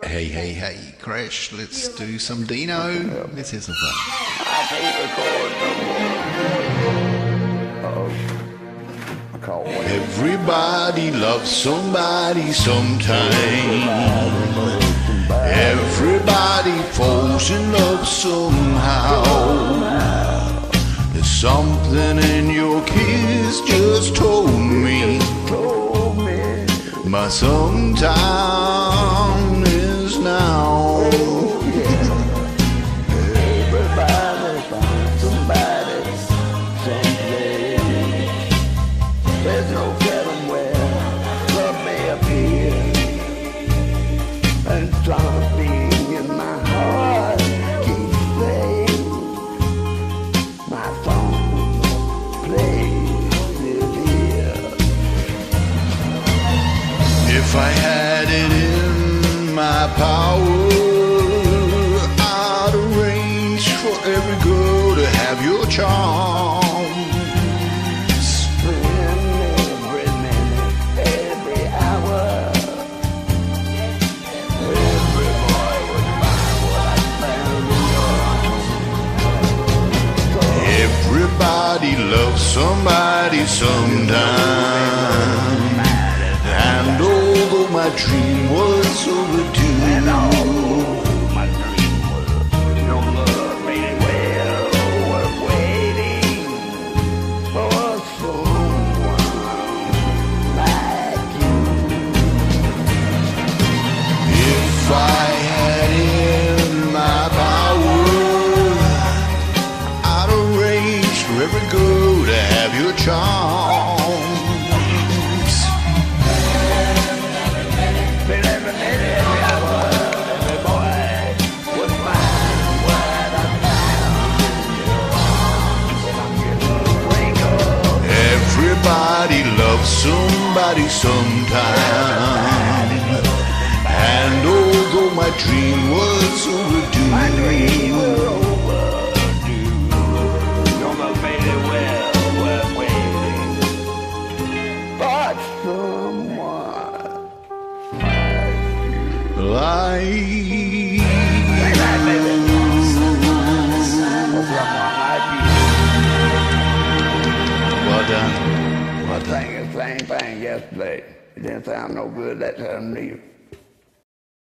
Hey, hey, hey, Crash, let's do some Dino. Let's have some fun. I can't record no more. Everybody loves somebody sometime. Everybody falls in love somehow. There's something in your kiss just told me my sometime is now. Everybody finds somebody someday. There's no telling where love may appear, and something in my heart keeps saying my song plays this here. If I had it in my power, I'd arrange for every girl to have your charms. Every minute, every hour, every boy would find what I found in your arms. Everybody loves somebody sometime. And although my dream was overdue, My dream was your love made it well worth waiting for someone like you. if I had in my power, I'd arrange for every girl to have your charms. But every minute, every hour, every boy would find what I found in your arms. And I'm getting wrinkled. Everybody loves somebody sometime. And although my dream was overdue, My dream was overdue. Your love made it well worth waiting. But someone like like that, baby. For someone like you. well done. I sang the same thing yesterday. It didn't sound no good that time neither.